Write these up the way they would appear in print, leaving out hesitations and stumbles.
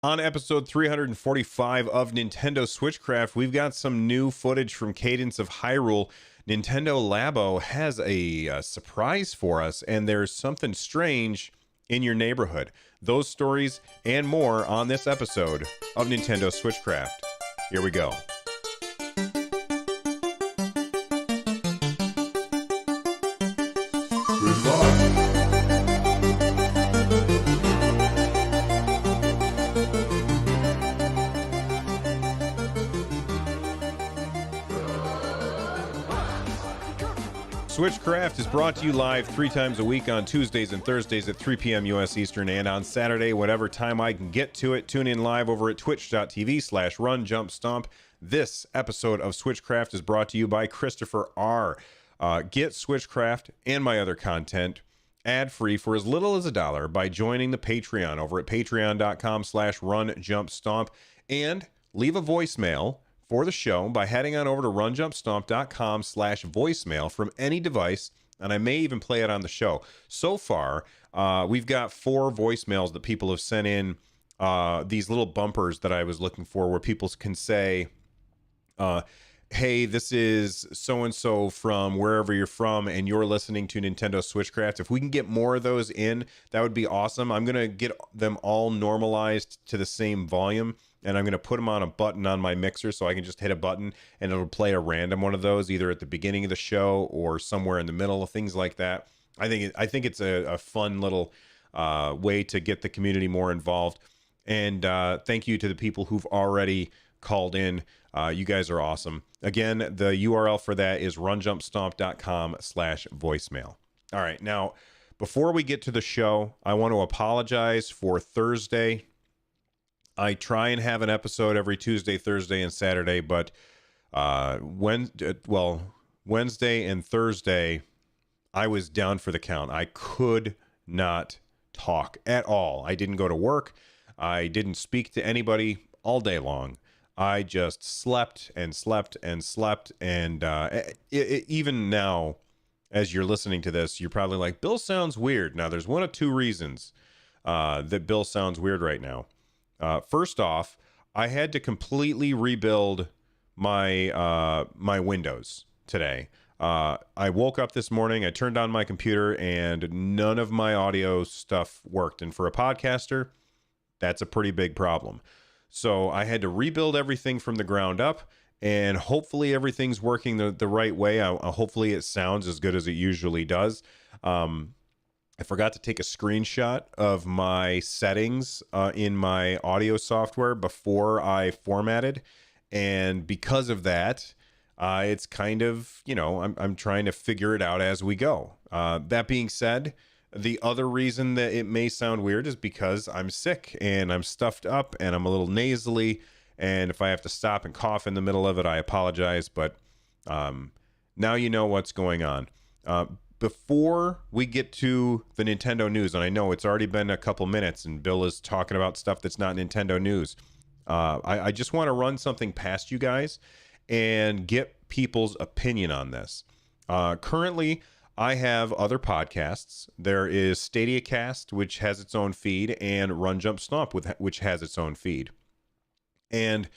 On episode 345 of Nintendo SwitchCraft, we've got some new footage from Cadence of Hyrule. Nintendo Labo has a surprise for us, and there's something strange in your neighborhood. Those stories and more on this episode of Nintendo SwitchCraft. Here we go. Goodbye. SwitchCraft is brought to you live 3 times a week on Tuesdays and Thursdays at 3 p.m. U.S. Eastern, and on Saturday, whatever time I can get to it. Tune in live over at twitch.tv/runjumpstomp. This episode of SwitchCraft is brought to you by Christopher R. Get SwitchCraft and my other content ad-free for as little as $1 by joining the Patreon over at patreon.com/runjumpstomp, and leave a voicemail for the show by heading on over to runjumpstomp.com/voicemail from any device, and I may even play it on the show. So far, we've got 4 voicemails that people have sent in, these little bumpers that I was looking for, where people can say, hey, this is so-and-so from wherever you're from, and you're listening to Nintendo SwitchCraft. If we can get more of those in, that would be awesome. I'm going to get them all normalized to the same volume, and I'm going to put them on a button on my mixer so I can just hit a button and it'll play a random one of those either at the beginning of the show or somewhere in the middle, things like that. I think it's a fun little way to get the community more involved. And thank you to the people who've already called in. You guys are awesome. Again, the URL for that is runjumpstomp.com/voicemail. All right, now, before we get to the show, I want to apologize for Thursday. I try and have an episode every Tuesday, Thursday, and Saturday, but Wednesday and Thursday, I was down for the count. I could not talk at all. I didn't go to work. I didn't speak to anybody all day long. I just slept and slept and slept, and even now, as you're listening to this, you're probably like, Bill sounds weird. Now, there's one of 2 reasons that Bill sounds weird right now. First off, I had to completely rebuild my my Windows today. I woke up this morning, I turned on my computer, and none of my audio stuff worked. And for a podcaster, that's a pretty big problem. So I had to rebuild everything from the ground up, and hopefully everything's working the right way. Hopefully it sounds as good as it usually does. I forgot to take a screenshot of my settings in my audio software before I formatted. And because of that, it's kind of, I'm trying to figure it out as we go. That being said, the other reason that it may sound weird is because I'm sick and I'm stuffed up and I'm a little nasally. And if I have to stop and cough in the middle of it, I apologize. But now you know what's going on. Before we get to the Nintendo news, and I know it's already been a couple minutes and Bill is talking about stuff that's not Nintendo news, I just want to run something past you guys and get people's opinion on this. Currently, I have other podcasts. There is StadiaCast, which has its own feed, and Run Jump Stomp, which has its own feed. And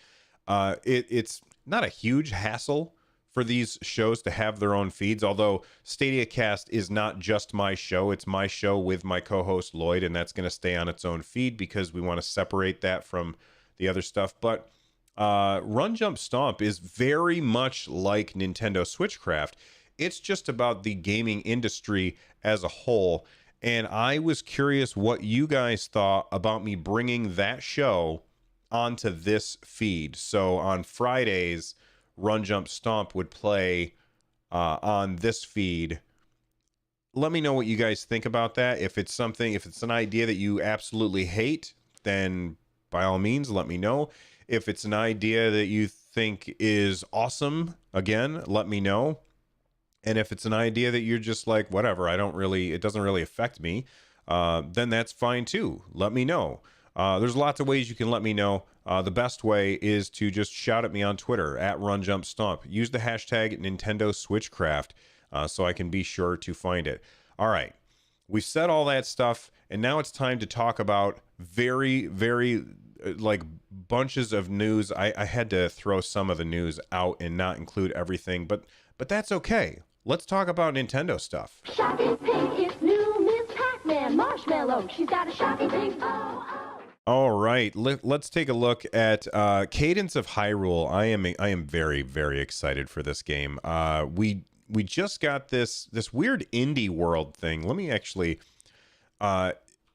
it's not a huge hassle for these shows to have their own feeds, although StadiaCast is not just my show. It's my show with my co-host Lloyd, and that's going to stay on its own feed because we want to separate that from the other stuff. But Run Jump Stomp is very much like Nintendo SwitchCraft. It's just about the gaming industry as a whole, and I was curious what you guys thought about me bringing that show onto this feed. So on Fridays, Run Jump Stomp would play on this feed. Let me know what you guys think about that. If it's an idea that you absolutely hate, then by all means, let me know. If it's an idea that you think is awesome, again, let me know. And if it's an idea that you're just like, whatever, it doesn't really affect me, then that's fine too. Let me know. There's lots of ways you can let me know. The best way is to just shout at me on Twitter at RunJumpStomp. Use the hashtag Nintendo SwitchCraft so I can be sure to find it. All right, we've said all that stuff, and now it's time to talk about very, very like bunches of news. I had to throw some of the news out and not include everything, but that's okay. Let's talk about Nintendo stuff. Shocking pink is new Miss Pac-Man Marshmallow. She's got a shocking pink. Oh. All right, let's take a look at Cadence of Hyrule. I am very, very excited for this game. We just got this weird indie world thing. Let me actually.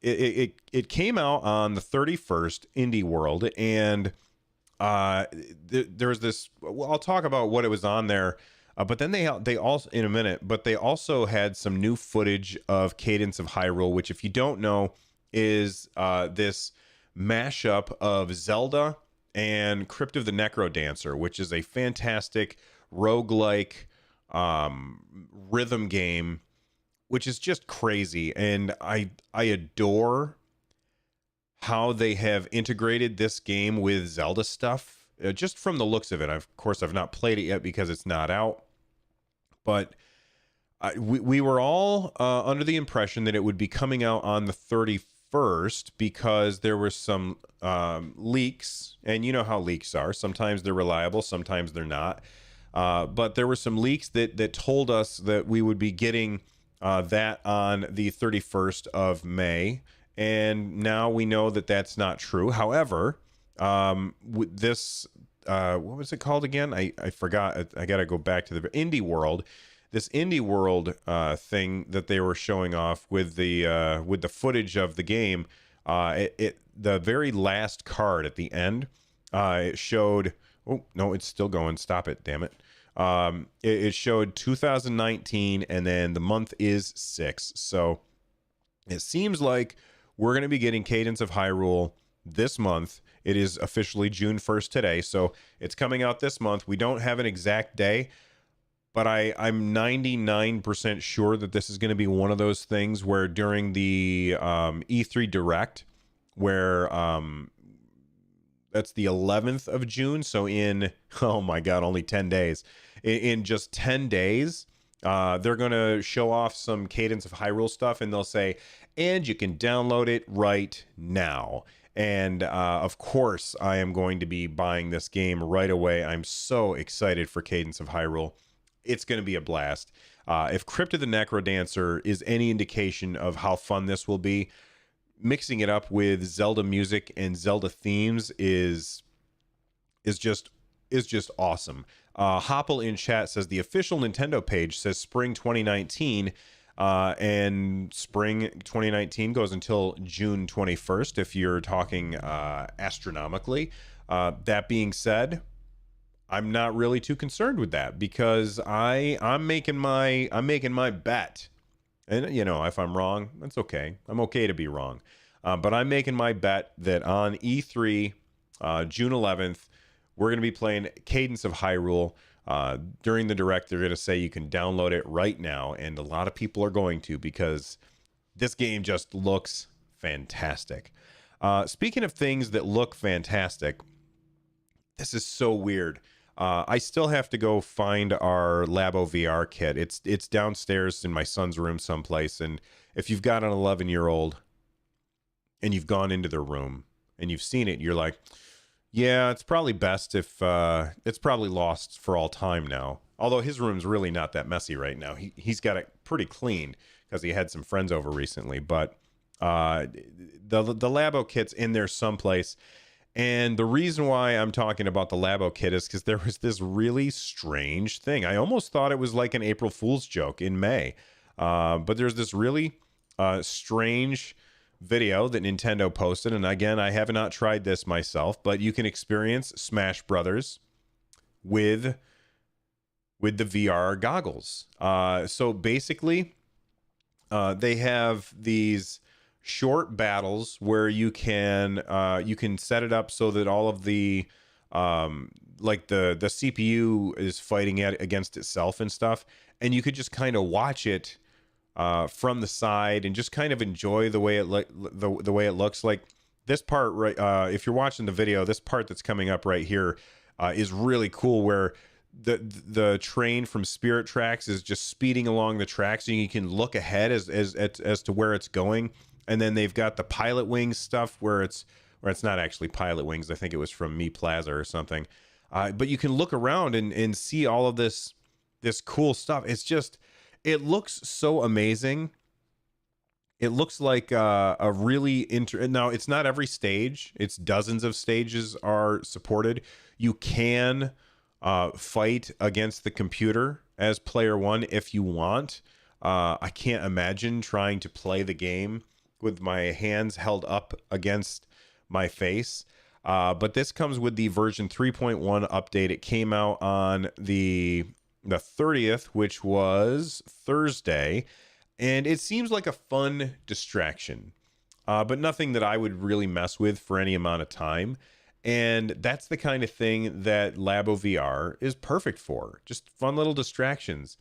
It came out on the 31st, Indie World, and there's this. Well, I'll talk about what it was on there, but then they also in a minute. But they also had some new footage of Cadence of Hyrule, which, if you don't know, is this mashup of Zelda and Crypt of the Necrodancer, which is a fantastic roguelike rhythm game, which is just crazy. And I adore how they have integrated this game with Zelda stuff, just from the looks of it. Of course, I've not played it yet because it's not out, but we were all under the impression that it would be coming out on the 31st because there were some leaks, and you know how leaks are. Sometimes they're reliable, sometimes they're not. But there were some leaks that told us that we would be getting that on the 31st of May, and now we know that that's not true. However, with this, what was it called again? I forgot. I got to go back to the Indie World. This Indie World thing that they were showing off with the footage of the game. The very last card at the end, it showed. Oh no, it's still going. Stop it! Damn it. It showed 2019, and then the month is 6. So it seems like we're going to be getting Cadence of Hyrule this month. It is officially June 1st today, so it's coming out this month. We don't have an exact day, but I'm 99% sure that this is going to be one of those things where during the E3 Direct, where that's the 11th of June. So in, oh my God, only 10 days. In just 10 days, they're going to show off some Cadence of Hyrule stuff, and they'll say, and you can download it right now. And of course, I am going to be buying this game right away. I'm so excited for Cadence of Hyrule. It's going to be a blast. If Crypt of the Necrodancer is any indication of how fun this will be, mixing it up with Zelda music and Zelda themes is just awesome. Hopple in chat says the official Nintendo page says spring 2019, and spring 2019 goes until June 21st if you're talking astronomically. That being said, I'm not really too concerned with that because I'm making my bet. And, you know, if I'm wrong, that's okay. I'm okay to be wrong. But I'm making my bet that on E3, June 11th, we're going to be playing Cadence of Hyrule. During the Direct, they're going to say you can download it right now. And a lot of people are going to because this game just looks fantastic. Speaking of things that look fantastic, this is so weird. I still have to go find our Labo VR kit. It's downstairs in my son's room someplace. And if you've got an 11-year-old and you've gone into their room and you've seen it, you're like, yeah, it's probably best if it's probably lost for all time now. Although his room's really not that messy right now. He's got it pretty clean because he had some friends over recently. But the Labo kit's in there someplace. And the reason why I'm talking about the Labo kit is because there was this really strange thing. I almost thought it was like an April Fool's joke in May. But there's this really strange video that Nintendo posted. And again, I have not tried this myself, but you can experience Smash Brothers with the VR goggles. So basically, they have these short battles where you can set it up so that all of the like the CPU is fighting against itself and stuff, and you could just kind of watch it from the side and just kind of enjoy the way the way it looks. Like this part right, if you're watching the video, this part that's coming up right here is really cool, where the train from Spirit Tracks is just speeding along the tracks, and you can look ahead as to where it's going. And then they've got the Pilot Wings stuff where it's or it's not actually Pilot Wings. I think it was from Me Plaza or something. But you can look around and see all of this cool stuff. It's just, it looks so amazing. It looks like a really now it's not every stage. It's dozens of stages are supported. You can fight against the computer as player one if you want. I can't imagine trying to play the game with my hands held up against my face. But this comes with the version 3.1 update. It came out on the 30th, which was Thursday. And it seems like a fun distraction, but nothing that I would really mess with for any amount of time. And that's the kind of thing that Labo VR is perfect for. Just fun little distractions.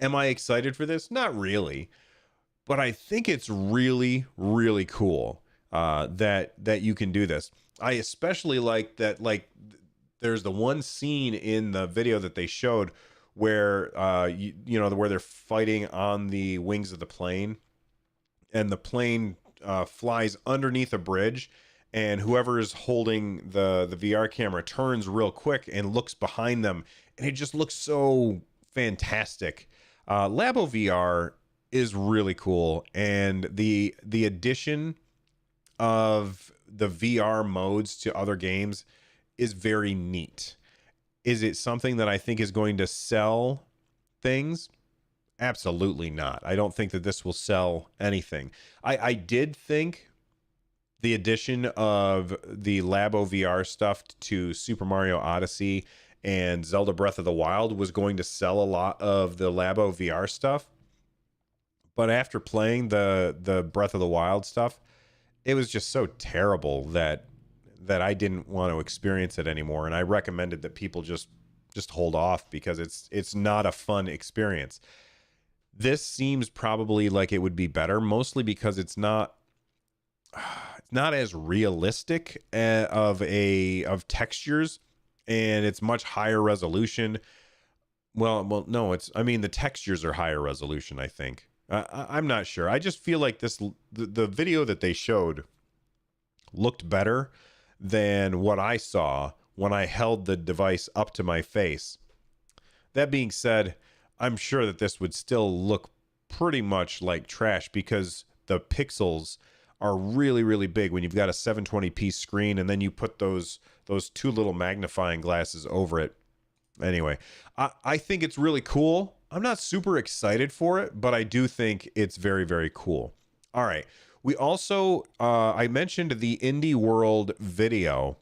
Am I excited for this? Not really. But I think it's really, really cool that you can do this. I especially like that, like, there's the one scene in the video that they showed where where they're fighting on the wings of the plane, and the plane flies underneath a bridge, and whoever is holding the VR camera turns real quick and looks behind them, and it just looks so fantastic. Labo VR is really cool, and the addition of the VR modes to other games is very neat. Is it something that I think is going to sell things? Absolutely not. I don't think that this will sell anything. I did think the addition of the Labo VR stuff to Super Mario Odyssey and Zelda Breath of the Wild was going to sell a lot of the Labo VR stuff. But after playing the Breath of the Wild stuff, it was just so terrible that I didn't want to experience it anymore. And I recommended that people just hold off because it's not a fun experience. This seems probably like it would be better, mostly because it's not as realistic of textures, and it's much higher resolution. Well, no, the textures are higher resolution, I think. I'm not sure. I just feel like the video that they showed looked better than what I saw when I held the device up to my face. That being said, I'm sure that this would still look pretty much like trash because the pixels are really, really big when you've got a 720p screen, and then you put those two little magnifying glasses over it. Anyway, I think it's really cool. I'm not super excited for it, but I do think it's very, very cool. All right. We also, I mentioned the Indie World video.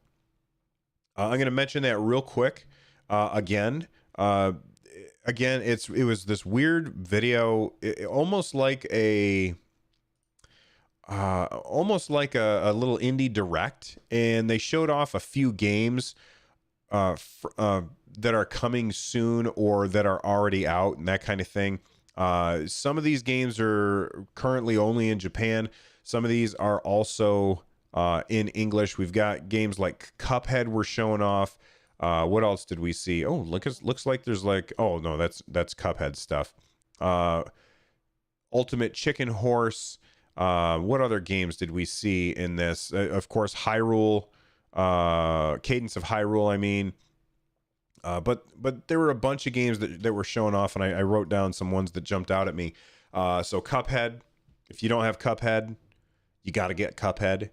I'm going to mention that real quick again. It was this weird video, almost like a little indie direct, and they showed off a few games that are coming soon or that are already out and that kind of thing. Some of these games are currently only in Japan. Some of these are also in English. We've got games like Cuphead we're showing off. What else did we see? Oh, looks like there's oh no, that's Cuphead stuff. Ultimate Chicken Horse. What other games did we see in this? Of course, Hyrule, Cadence of Hyrule. I mean, but there were a bunch of games that were showing off, and I wrote down some ones that jumped out at me. So Cuphead. If you don't have Cuphead, you got to get Cuphead.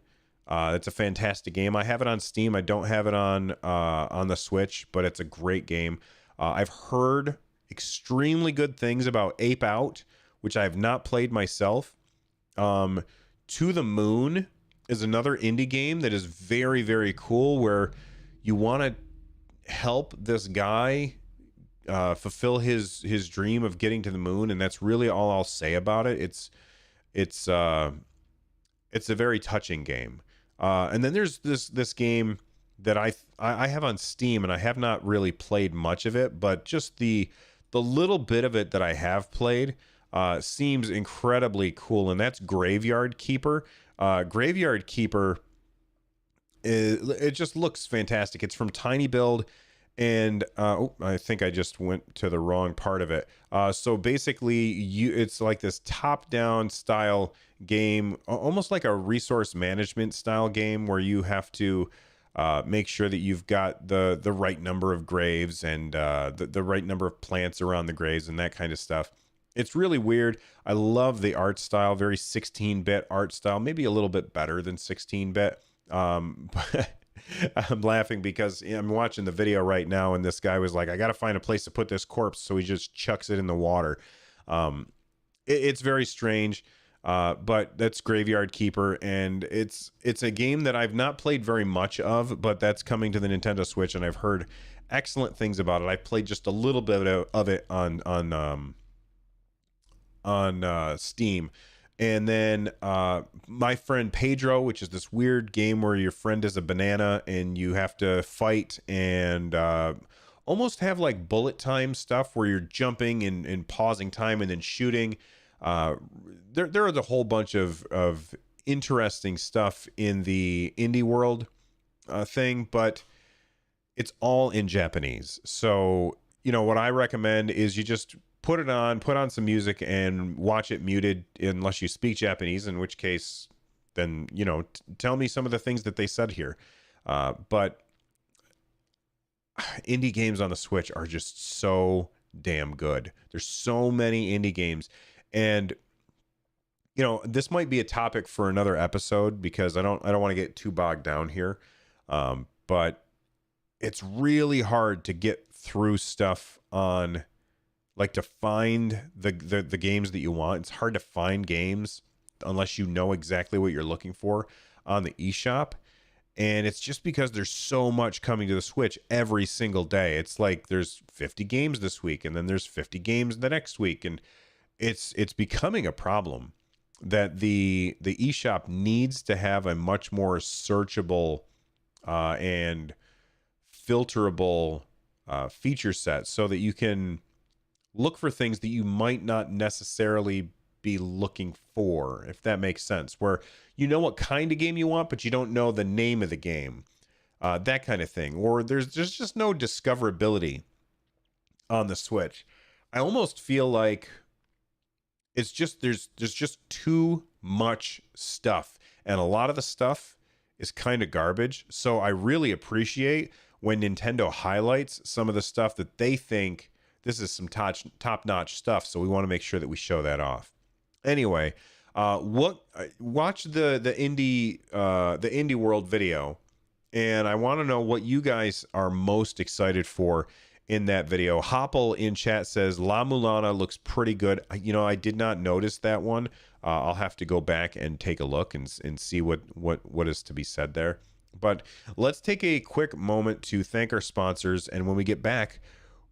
It's a fantastic game. I have it on Steam. I don't have it on the Switch, but it's a great game. I've heard extremely good things about Ape Out, which I have not played myself. To the Moon is another indie game that is very, very cool, where you want to help this guy fulfill his dream of getting to the moon, and that's really all I'll say about it. It's a very touching game. And then there's this game that I have on Steam, and I have not really played much of it, but just the little bit of it that I have played seems incredibly cool, and that's Graveyard Keeper. Graveyard Keeper it just looks fantastic. It's from Tiny Build, And I think I just went to the wrong part of it. So basically, it's like this top-down style game, almost like a resource management style game, where you have to make sure that you've got the right number of graves and the right number of plants around the graves and that kind of stuff. It's really weird. I love the art style, very 16-bit art style, maybe a little bit better than 16-bit. But I'm laughing because I'm watching the video right now, and this guy was like, I got to find a place to put this corpse. So he just chucks it in the water. It's very strange, but that's Graveyard Keeper. And it's a game that I've not played very much of, but that's coming to the Nintendo Switch, and I've heard excellent things about it. I played just a little bit of it on Steam. And then My Friend Pedro, which is this weird game where your friend is a banana and you have to fight and almost have like bullet time stuff where you're jumping and pausing time and then shooting. There is a whole bunch of interesting stuff in the indie world thing, but it's all in Japanese. So, what I recommend is you just put on some music and watch it muted unless you speak Japanese, in which case then, tell me some of the things that they said here. But indie games on the Switch are just so damn good. There's so many indie games. And, this might be a topic for another episode because I don't want to get too bogged down here. But it's really hard to get through stuff on, like, to find the games that you want. It's hard to find games unless you know exactly what you're looking for on the eShop. And it's just because there's so much coming to the Switch every single day. It's like there's 50 games this week, and then there's 50 games the next week. And it's becoming a problem that the eShop needs to have a much more searchable and filterable feature set so that you can look for things that you might not necessarily be looking for, if that makes sense, where you know what kind of game you want, but you don't know the name of the game, that kind of thing. Or there's just no discoverability on the Switch. I almost feel like it's just there's just too much stuff, and a lot of the stuff is kind of garbage. So I really appreciate when Nintendo highlights some of the stuff that they think this is some top-notch stuff, so we want to make sure that we show that off. Anyway, watch the indie world video, and I want to know what you guys are most excited for in that video. Hopple in chat says La Mulana looks pretty good. I did not notice that one. I'll have to go back and take a look and see what is to be said there. But let's take a quick moment to thank our sponsors, and when we get back,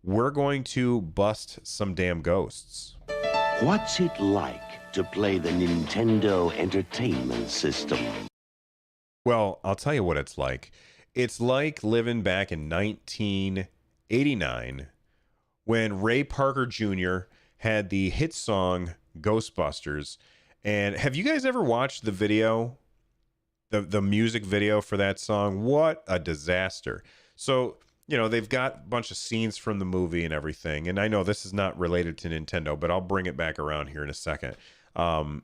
we're going to bust some damn ghosts. What's it like to play the Nintendo Entertainment System? Well, I'll tell you what it's like. It's like living back in 1989 when Ray Parker Jr. had the hit song Ghostbusters. And have you guys ever watched the video, the music video for that song? What a disaster. So, they've got a bunch of scenes from the movie and everything. And I know this is not related to Nintendo, but I'll bring it back around here in a second. They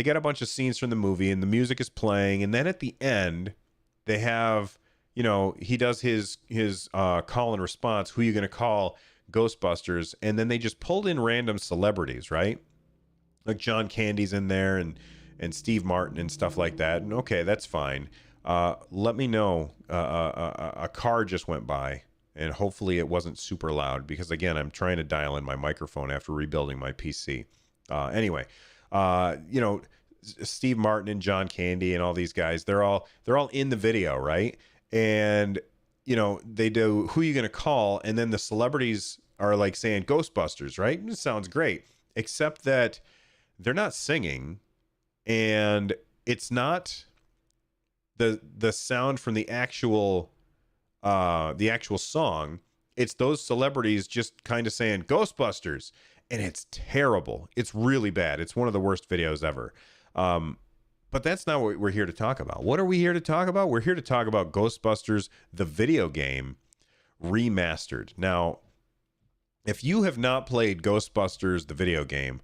get a bunch of scenes from the movie and the music is playing. And then at the end, they have, he does his call and response. Who are you going to call? Ghostbusters. And then they just pulled in random celebrities, right? Like John Candy's in there and Steve Martin and stuff like that. And okay, that's fine. Let me know. A car just went by, and hopefully it wasn't super loud because, again, I'm trying to dial in my microphone after rebuilding my PC. Anyway, Steve Martin and John Candy and all these guys, they're all in the video, right? And they do Who You Gonna Call, and then the celebrities are like saying Ghostbusters, right? It sounds great, except that they're not singing, and it's not the sound from the actual song. It's those celebrities just kind of saying Ghostbusters, and it's terrible. It's really bad. It's one of the worst videos ever. But that's not what we're here to talk about. What are we here to talk about? We're here to talk about Ghostbusters, the video game, remastered. Now, if you have not played Ghostbusters, the video game,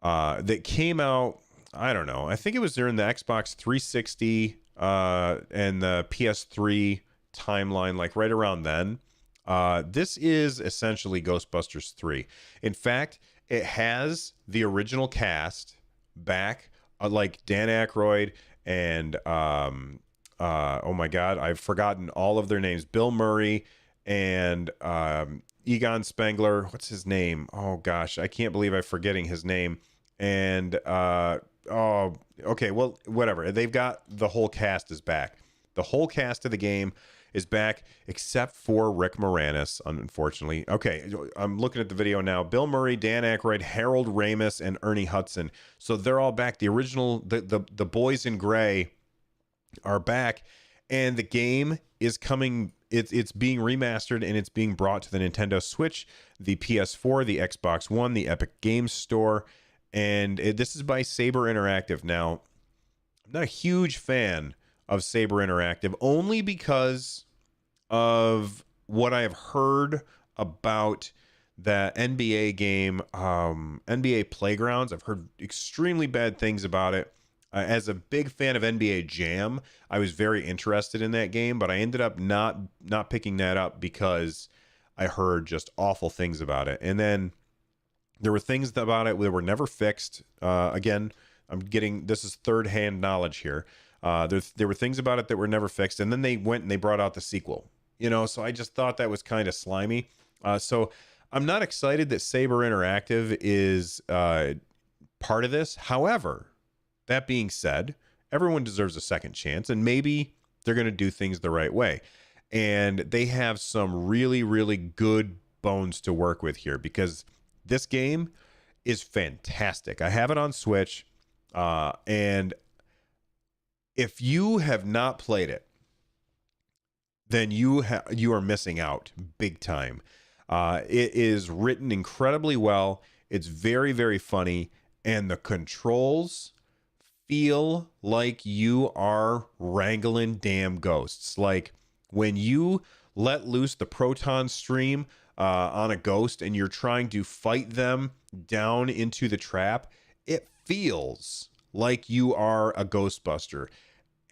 that came out, I don't know, I think it was during the Xbox 360 and the PS3 timeline, like right around then. This is essentially Ghostbusters 3. In fact, it has the original cast back, like Dan Aykroyd and oh my God, I've forgotten all of their names. Bill Murray and Egon Spengler. What's his name? Oh gosh, I can't believe I'm forgetting his name. And oh, okay, well, whatever. They've got the whole cast is back. The whole cast of the game is back, except for Rick Moranis, unfortunately. Okay, I'm looking at the video now. Bill Murray, Dan Aykroyd, Harold Ramis, and Ernie Hudson. So they're all back. The original, the boys in gray are back, and the game is coming. It's being remastered, and it's being brought to the Nintendo Switch, the PS4, the Xbox One, the Epic Games Store, and this is by Saber Interactive. Now, I'm not a huge fan of Saber Interactive, only because of what I have heard about that NBA game, NBA Playgrounds. I've heard extremely bad things about it. As a big fan of NBA Jam, I was very interested in that game, but I ended up not picking that up because I heard just awful things about it. And then there were things about it that were never fixed. Again, this is third-hand knowledge here. There were things about it that were never fixed, and then they went and they brought out the sequel. So I just thought that was kind of slimy. So I'm not excited that Saber Interactive is part of this. However, that being said, everyone deserves a second chance, and maybe they're going to do things the right way. And they have some really, really good bones to work with here, because this game is fantastic. I have it on Switch, and if you have not played it, then you are missing out big time. It is written incredibly well. It's very, very funny, and the controls feel like you are wrangling damn ghosts. Like when you let loose the proton stream on a ghost and you're trying to fight them down into the trap, it feels like you are a Ghostbuster.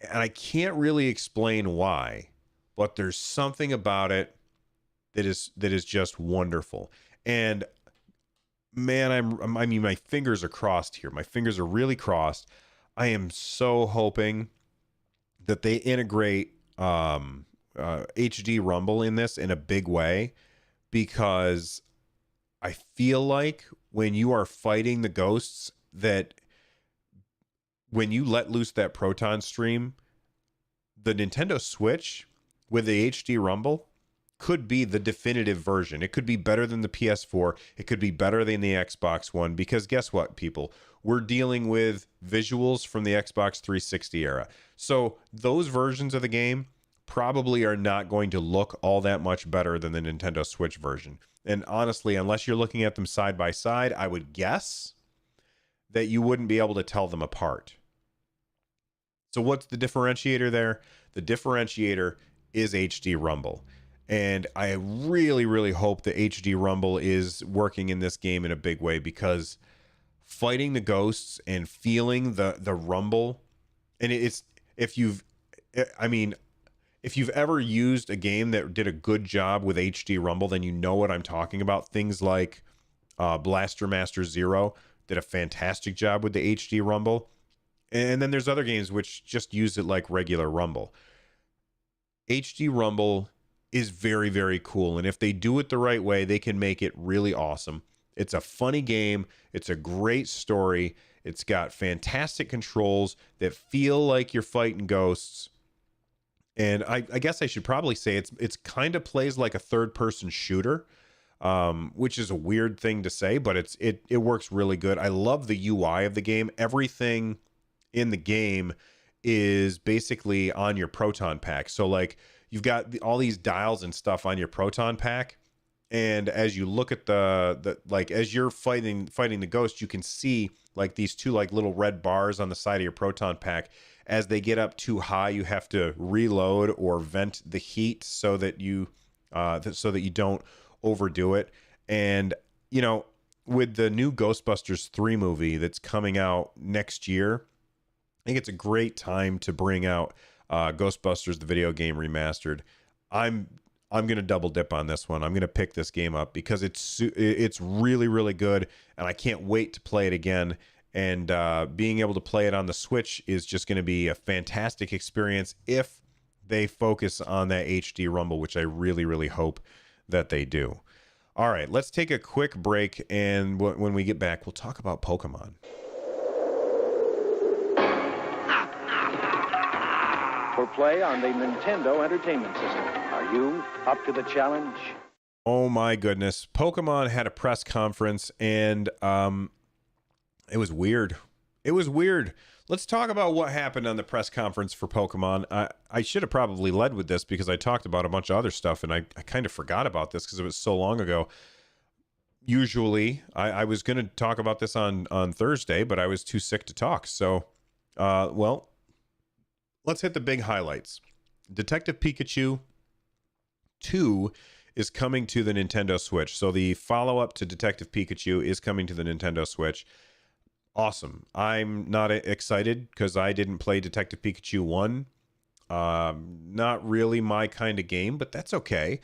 And I can't really explain why, but there's something about it that is just wonderful. And man, I mean, my fingers are crossed here. My fingers are really crossed. I am so hoping that they integrate HD Rumble in this in a big way, because I feel like when you are fighting the ghosts, that when you let loose that proton stream, the Nintendo Switch with the HD Rumble could be the definitive version. It could be better than the PS4. It could be better than the Xbox One, because guess what, people? We're dealing with visuals from the Xbox 360 era. So those versions of the game probably are not going to look all that much better than the Nintendo Switch version. And honestly, unless you're looking at them side by side, I would guess that you wouldn't be able to tell them apart. So what's the differentiator there? The differentiator is HD Rumble. And I really, really hope that HD Rumble is working in this game in a big way, because fighting the ghosts and feeling the rumble, and if you've ever used a game that did a good job with HD Rumble, then you know what I'm talking about. Things like Blaster Master Zero did a fantastic job with the HD Rumble. And then there's other games which just use it like regular Rumble. HD Rumble is very, very cool. And if they do it the right way, they can make it really awesome. It's a funny game. It's a great story. It's got fantastic controls that feel like you're fighting ghosts. And I guess I should probably say it's kind of plays like a third-person shooter, which is a weird thing to say, but it works really good. I love the UI of the game. Everything in the game is basically on your proton pack. So like you've got all these dials and stuff on your proton pack, And as you look at the like as you're fighting the ghost, you can see like these two like little red bars on the side of your proton pack. As they get up too high, you have to reload or vent the heat so that you don't overdo it. And you know, with the new Ghostbusters 3 movie that's coming out next year, I think it's a great time to bring out Ghostbusters the video game remastered. I'm going to double dip on this one. I'm going to pick this game up because it's really, really good, and I can't wait to play it again. And being able to play it on the Switch is just going to be a fantastic experience if they focus on that HD rumble, which I really, really hope that they do. All right, let's take a quick break, and when we get back, we'll talk about Pokemon. For play on the Nintendo Entertainment System. Are you up to the challenge? Oh my goodness. Pokemon had a press conference, and it was weird. It was weird. Let's talk about what happened on the press conference for Pokemon. I should have probably led with this because I talked about a bunch of other stuff, and I kind of forgot about this because it was so long ago. Usually, I was going to talk about this on Thursday, but I was too sick to talk. So, well, let's hit the big highlights. Detective Pikachu 2 is coming to the Nintendo Switch. So the follow-up to Detective Pikachu is coming to the Nintendo Switch. Awesome. I'm not excited because I didn't play Detective Pikachu 1. Not really my kind of game, but that's okay.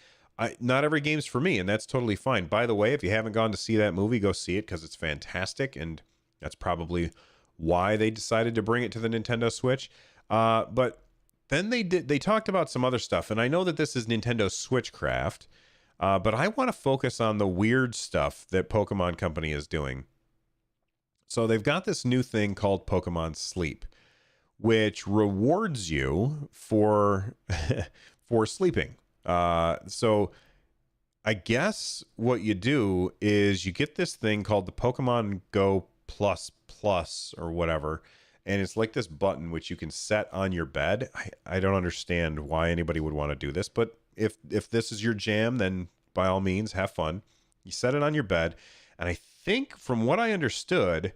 Not every game's for me, and that's totally fine. By the way, if you haven't gone to see that movie, go see it because it's fantastic, and that's probably why they decided to bring it to the Nintendo Switch. But then they talked about some other stuff, and I know that this is Nintendo SwitchCraft, but I want to focus on the weird stuff that Pokemon Company is doing. So they've got this new thing called Pokemon Sleep, which rewards you for for sleeping. So I guess what you do is you get this thing called the Pokemon Go Plus Plus or whatever. And it's like this button which you can set on your bed. I don't understand why anybody would want to do this, but if this is your jam, then by all means, have fun. You set it on your bed, and I think from what I understood,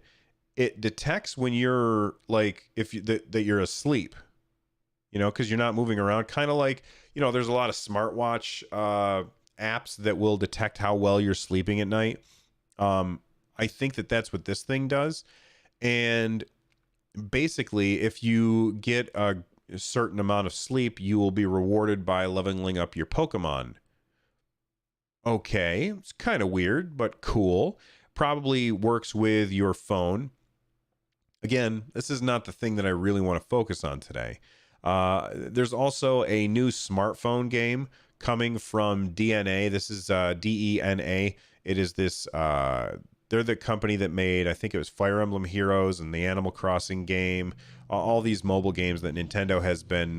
it detects when you're like that you're asleep. You know, because you're not moving around. Kind of like, you know, there's a lot of smartwatch apps that will detect how well you're sleeping at night. I think that's what this thing does, and basically, if you get a certain amount of sleep, you will be rewarded by leveling up your Pokemon. Okay, it's kind of weird, but cool. Probably works with your phone. Again, this is not the thing that I really want to focus on today. There's also a new smartphone game coming from DNA. This is DENA. It is this... they're the company that made, I think it was Fire Emblem Heroes and the Animal Crossing game, all these mobile games that Nintendo has been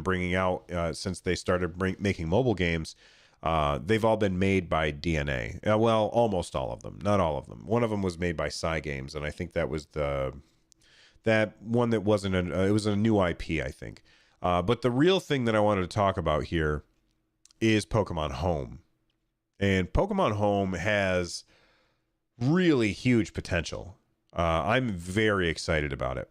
bringing out since they started making mobile games. They've all been made by DNA. Well, almost all of them, not all of them. One of them was made by Cygames, and I think that was that one that wasn't it was a new IP, I think. But the real thing that I wanted to talk about here is Pokemon Home. And Pokemon Home has really huge potential. I'm very excited about it.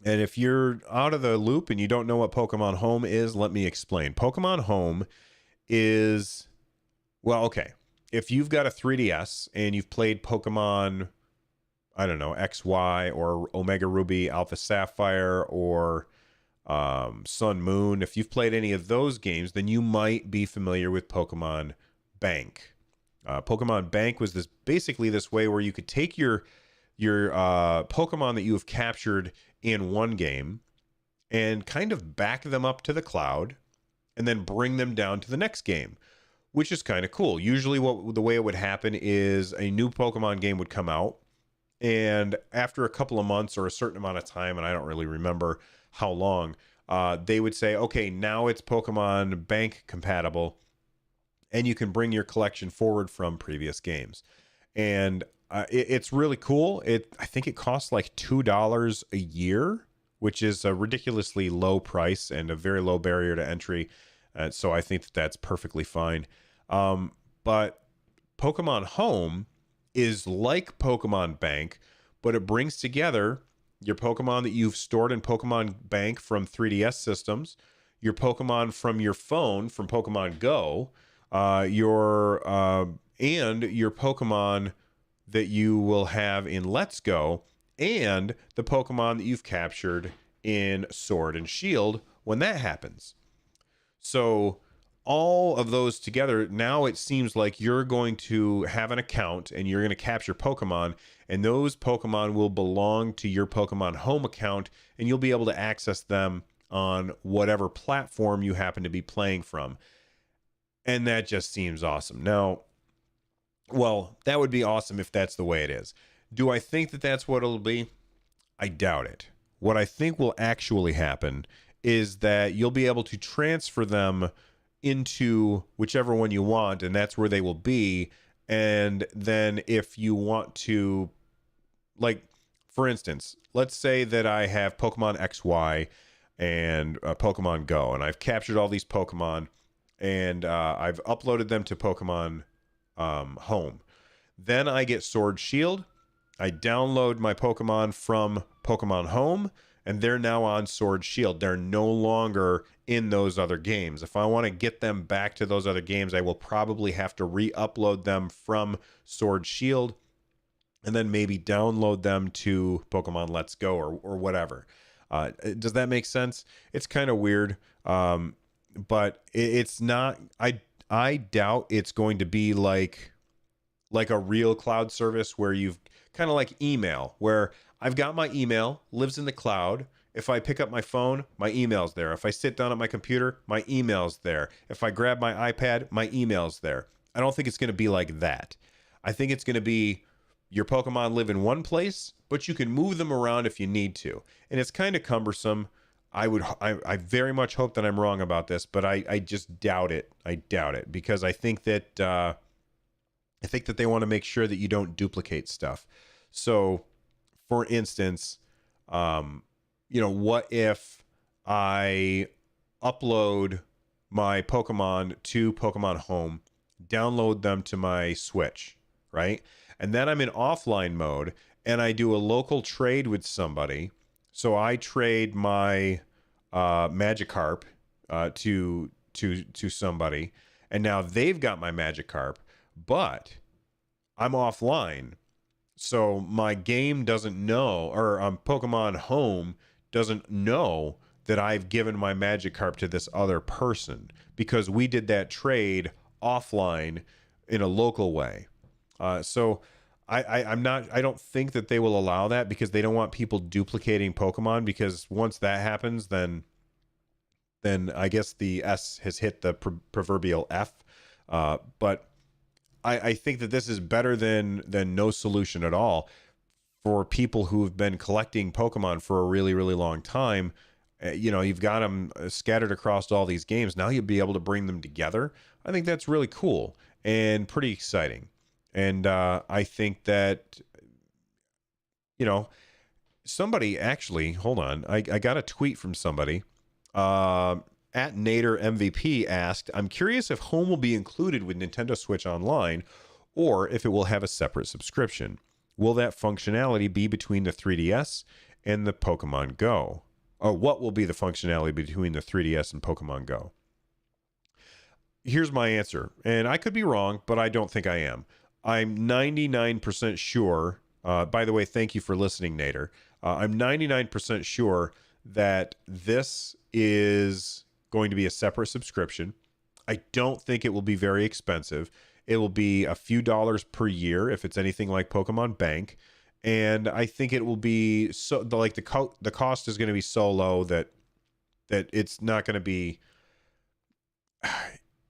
And if you're out of the loop and you don't know what Pokemon Home is, let me explain. Pokemon Home is, well, okay. If you've got a 3DS and you've played Pokemon, I don't know, XY or Omega Ruby, Alpha Sapphire, or Sun Moon, if you've played any of those games, then you might be familiar with Pokemon Bank. Pokemon Bank was basically this way where you could take your Pokemon that you have captured in one game and kind of back them up to the cloud and then bring them down to the next game, which is kind of cool. Usually the way it would happen is a new Pokemon game would come out, and after a couple of months or a certain amount of time, and I don't really remember how long, they would say, okay, now it's Pokemon Bank compatible, and you can bring your collection forward from previous games. And it's really cool. I think it costs like $2 a year, which is a ridiculously low price and a very low barrier to entry. So I think that that's perfectly fine. But Pokemon Home is like Pokemon Bank, but it brings together your Pokemon that you've stored in Pokemon Bank from 3DS systems, your Pokemon from your phone from Pokemon Go, and your Pokemon that you will have in Let's Go, and the Pokemon that you've captured in Sword and Shield when that happens. So all of those together, now it seems like you're going to have an account and you're going to capture Pokemon, and those Pokemon will belong to your Pokemon Home account, and you'll be able to access them on whatever platform you happen to be playing from. And that just seems awesome. Now, well, that would be awesome if that's the way it is. Do I think that that's what it'll be? I doubt it. What I think will actually happen is that you'll be able to transfer them into whichever one you want, and that's where they will be. And then if you want to, like, for instance, let's say that I have Pokemon XY and Pokemon Go, and I've captured all these Pokemon, and I've uploaded them to Pokemon Home. Then I get Sword Shield. I download my Pokemon from Pokemon Home, and they're now on Sword Shield. They're no longer in those other games. If I want to get them back to those other games, I will probably have to re-upload them from Sword Shield and then maybe download them to Pokemon Let's Go or whatever. Does that make sense? It's kind of weird, but it's not. I doubt it's going to be like a real cloud service where you've kind of like email, where I've got my email, lives in the cloud. If I pick up my phone, my email's there. If I sit down at my computer, my email's there. If I grab my iPad, my email's there. I don't think it's going to be like that. I think it's going to be your Pokemon live in one place, but you can move them around if you need to. And it's kind of cumbersome. I very much hope that I'm wrong about this, but I just doubt it. I doubt it because I think that they want to make sure that you don't duplicate stuff. So, for instance, what if I upload my Pokemon to Pokemon Home, download them to my Switch, right? And then I'm in offline mode and I do a local trade with somebody. So I trade my Magikarp to somebody, and now they've got my Magikarp, but I'm offline. So my game doesn't know, or Pokemon Home doesn't know that I've given my Magikarp to this other person because we did that trade offline in a local way. So I don't think that they will allow that because they don't want people duplicating Pokemon, because once that happens, then I guess the S has hit the proverbial F. But I think that this is better than no solution at all for people who have been collecting Pokemon for a really, really long time. You've got them scattered across all these games. Now you'll be able to bring them together. I think that's really cool and pretty exciting. And I think that, somebody actually, hold on. I got a tweet from somebody. At Nader MVP asked, I'm curious if Home will be included with Nintendo Switch Online or if it will have a separate subscription. Will that functionality be between the 3DS and the Pokemon Go? Or what will be the functionality between the 3DS and Pokemon Go? Here's my answer, and I could be wrong, but I don't think I am. I'm 99% sure. By the way, thank you for listening, Nader. I'm 99% sure that this is going to be a separate subscription. I don't think it will be very expensive. It will be a few dollars per year if it's anything like Pokemon Bank, and I think it will be the cost is going to be so low that it's not going to be.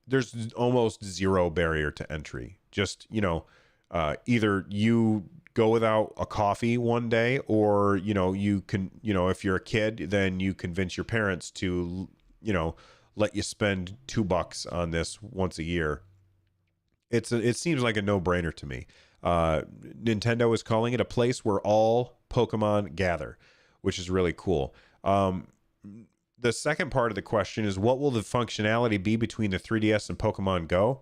There's almost zero barrier to entry. Just either you go without a coffee one day, or you can, if you're a kid, then you convince your parents to let you spend $2 on this once a year. It seems like a no-brainer to me. Nintendo is calling it a place where all Pokemon gather, which is really cool. the second part of the question is, what will the functionality be between the 3DS and Pokemon Go?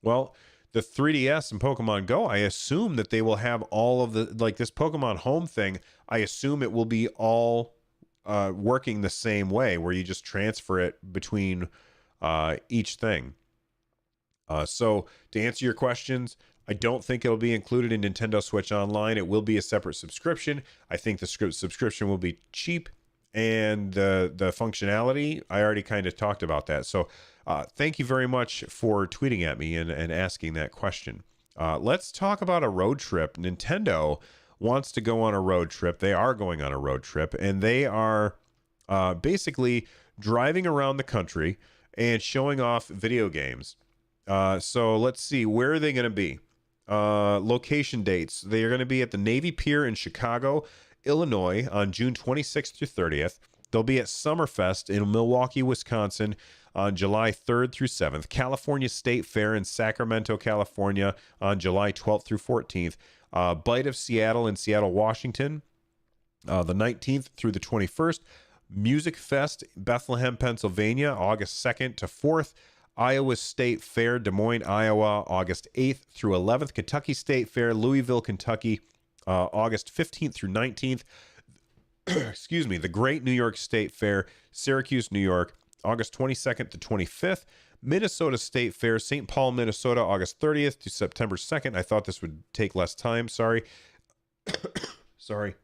Well, the 3DS and Pokemon Go, I assume that they will have all of the, like this Pokemon Home thing, I assume it will be all working the same way, where you just transfer it between each thing. So to answer your questions, I don't think it'll be included in Nintendo Switch Online. It will be a separate subscription. I think the subscription will be cheap, and the functionality, I already kind of talked about that. So thank you very much for tweeting at me and asking that question. Let's talk about a road trip. Nintendo wants to go on a road trip. They are going on a road trip, and they are basically driving around the country and showing off video games. So let's see, where are they going to be? Location dates. They are going to be at the Navy Pier in Chicago, Illinois on June 26th through 30th. They'll be at Summerfest in Milwaukee, Wisconsin on July 3rd through 7th. California State Fair in Sacramento, California on July 12th through 14th. Bite of Seattle in Seattle, Washington, the 19th through the 21st. Music Fest, Bethlehem, Pennsylvania, August 2nd to 4th. Iowa State Fair, Des Moines, Iowa, August 8th through 11th. Kentucky State Fair, Louisville, Kentucky, August 15th through 19th. Excuse me. The Great New York State Fair, Syracuse, New York, August 22nd to 25th. Minnesota State Fair, St. Paul, Minnesota, August 30th to September 2nd. I thought this would take less time. Sorry. Sorry.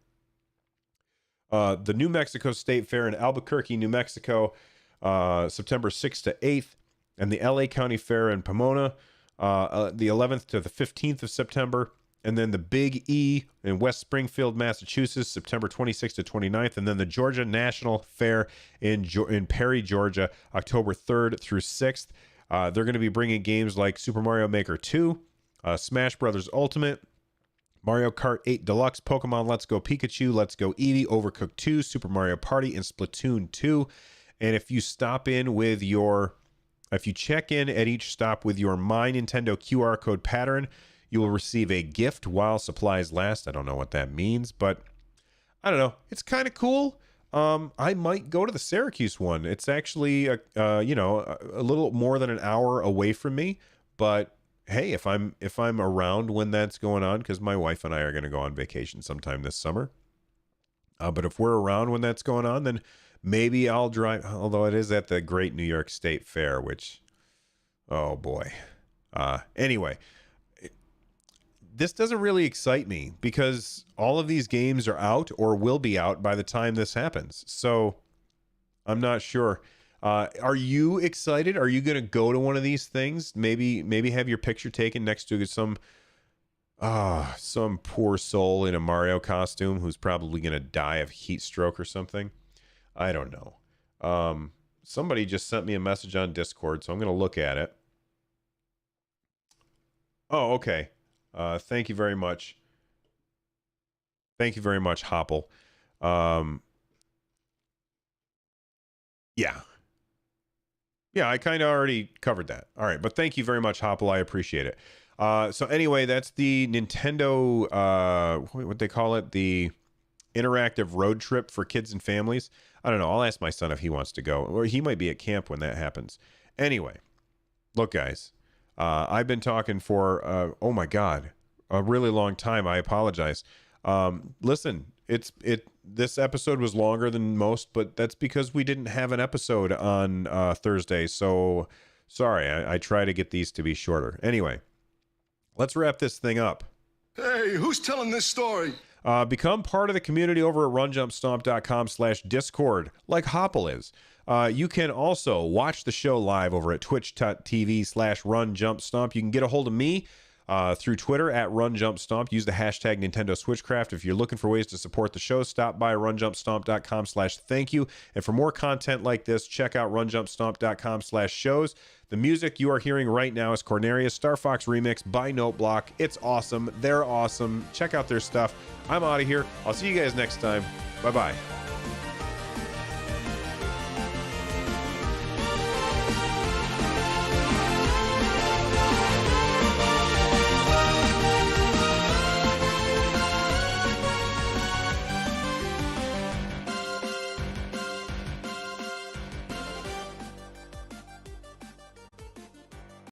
The New Mexico State Fair in Albuquerque, New Mexico, September 6th to 8th. And the LA County Fair in Pomona, the 11th to the 15th of September. And then the Big E in West Springfield, Massachusetts, September 26th to 29th. And then the Georgia National Fair in Perry, Georgia, October 3rd through 6th. They're going to be bringing games like Super Mario Maker 2, Smash Brothers Ultimate, Mario Kart 8 Deluxe, Pokemon Let's Go Pikachu, Let's Go Eevee, Overcooked 2, Super Mario Party, and Splatoon 2. And if you check in at each stop with your My Nintendo QR code pattern, you will receive a gift while supplies last. I don't know what that means, but I don't know. It's kind of cool. I might go to the Syracuse one. It's actually a little more than an hour away from me, but hey, if I'm around when that's going on, because my wife and I are going to go on vacation sometime this summer. But if we're around when that's going on, then maybe I'll drive, although it is at the Great New York State Fair, which, oh boy. Anyway, this doesn't really excite me because all of these games are out or will be out by the time this happens. So I'm not sure. Are you excited? Are you going to go to one of these things? Maybe have your picture taken next to some poor soul in a Mario costume who's probably going to die of heat stroke or something. I don't know. Somebody just sent me a message on Discord, so I'm going to look at it. Oh, okay. Thank you very much. Thank you very much, Hopple. Yeah. Yeah, I kind of already covered that. All right, but thank you very much, Hopple. I appreciate it. So anyway, that's the Nintendo, what they call it, the interactive road trip for kids and families. I don't know. I'll ask my son if he wants to go, or he might be at camp when that happens. Anyway, look, guys, I've been talking for, oh my God, a really long time. I apologize. Listen, this episode was longer than most, but that's because we didn't have an episode on Thursday. So sorry, I try to get these to be shorter. Anyway, let's wrap this thing up. Hey, who's telling this story? Become part of the community over at runjumpstomp.com/discord, like Hopple is. You can also watch the show live over at twitch.tv/runjumpstomp. You can get a hold of me through Twitter at runjumpstomp. Use the hashtag Nintendo SwitchCraft. If you're looking for ways to support the show, stop by runjumpstomp.com/thank-you. And for more content like this, check out runjumpstomp.com/shows. The music you are hearing right now is Corneria's Star Fox remix by Noteblock. It's awesome. They're awesome. Check out their stuff. I'm out of here. I'll see you guys next time. Bye-bye.